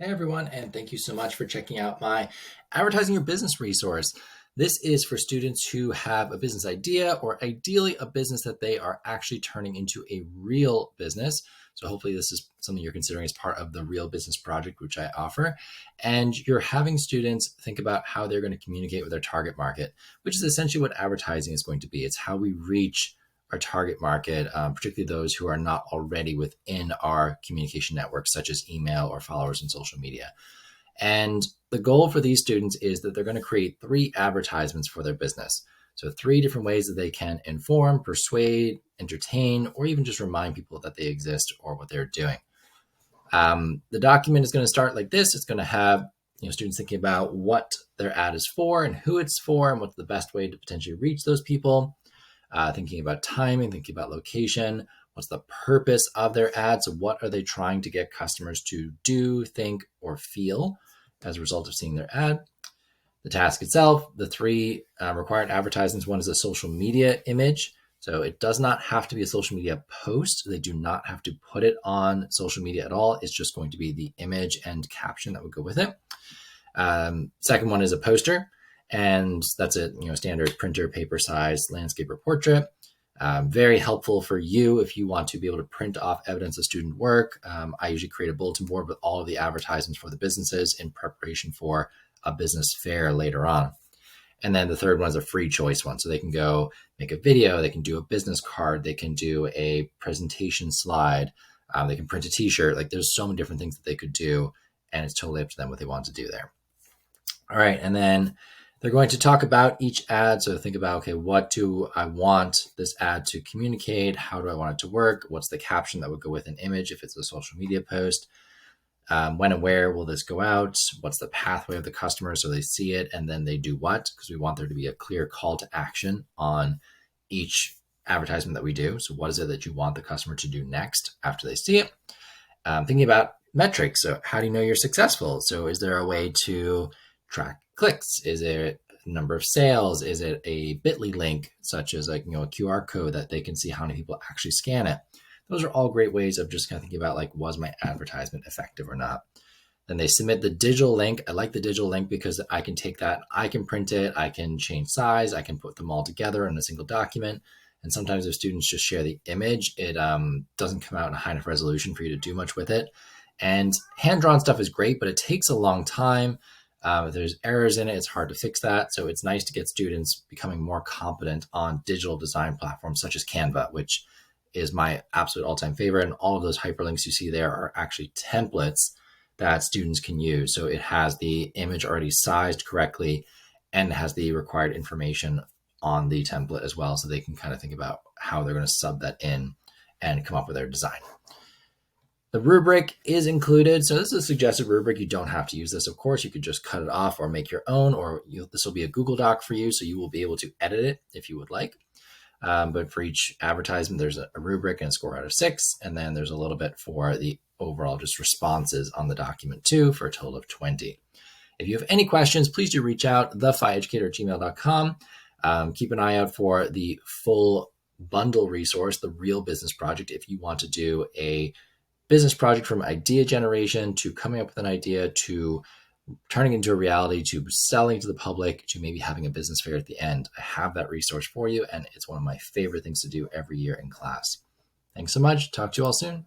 Hey everyone, and thank you so much for checking out my Advertising Your Business resource. This is for students who have a business idea or ideally a business that they are actually turning into a real business. So hopefully this is something you're considering as part of the Real Business Project, which I offer. And you're having students think about how they're going to communicate with their target market, which is essentially what advertising is going to be. It's how we reach our target market, particularly those who are not already within our communication networks, such as email or followers in social media. And the goal for these students is that they're going to create 3 advertisements for their business. So 3 different ways that they can inform, persuade, entertain, or even just remind people that they exist or what they're doing. The document is going to start like this. It's going to have students thinking about what their ad is for and who it's for and what's the best way to potentially reach those people. Thinking about timing, thinking about location, what's the purpose of their ad? So what are they trying to get customers to do, think, or feel as a result of seeing their ad? The task itself, the 3 required advertisements. One is a social media image. So it does not have to be a social media post. They do not have to put it on social media at all. It's just going to be the image and caption that would go with it. Second one is a poster. And that's a standard printer, paper size, landscape or portrait. Very helpful for you if you want to be able to print off evidence of student work. I usually create a bulletin board with all of the advertisements for the businesses in preparation for a business fair later on. And then the third one is a free choice one. So they can go make a video, they can do a business card, they can do a presentation slide, they can print a t-shirt. Like there's so many different things that they could do, and it's totally up to them what they want to do there. All right, and then they're going to talk about each ad. So think about, okay, what do I want this ad to communicate? How do I want it to work? What's the caption that would go with an image if it's a social media post? When and where will this go out? What's the pathway of the customer so they see it and then they do what? Because we want there to be a clear call to action on each advertisement that we do. So what is it that you want the customer to do next after they see it? Thinking about metrics. So how do you know you're successful? So is there a way to track clicks? Is it a number of sales? Is it a bit.ly link, such as a QR code that they can see how many people actually scan it? Those are all great ways of just kind of thinking about was my advertisement effective or not? Then they submit the digital link. I like the digital link because I can take that, I can print it, I can change size, I can put them all together in a single document. And sometimes if students just share the image, it doesn't come out in a high enough resolution for you to do much with it. And hand-drawn stuff is great, but it takes a long time. If there's errors in it, it's hard to fix that. So it's nice to get students becoming more competent on digital design platforms such as Canva, which is my absolute all-time favorite. And all of those hyperlinks you see there are actually templates that students can use. So it has the image already sized correctly and has the required information on the template as well. So they can kind of think about how they're going to sub that in and come up with their design. The rubric is included. So this is a suggested rubric. You don't have to use this. Of course, you could just cut it off or make your own, or this will be a Google Doc for you. So you will be able to edit it if you would like. But for each advertisement, there's a rubric and a score out of 6. And then there's a little bit for the overall just responses on the document too, for a total of 20. If you have any questions, please do reach out, thephi@gmail.com. Keep an eye out for the full bundle resource, the Real Business Project, if you want to do a business project from idea generation to coming up with an idea to turning into a reality to selling to the public to maybe having a business fair at the end. I have that resource for you, and it's one of my favorite things to do every year in class. Thanks so much. Talk to you all soon.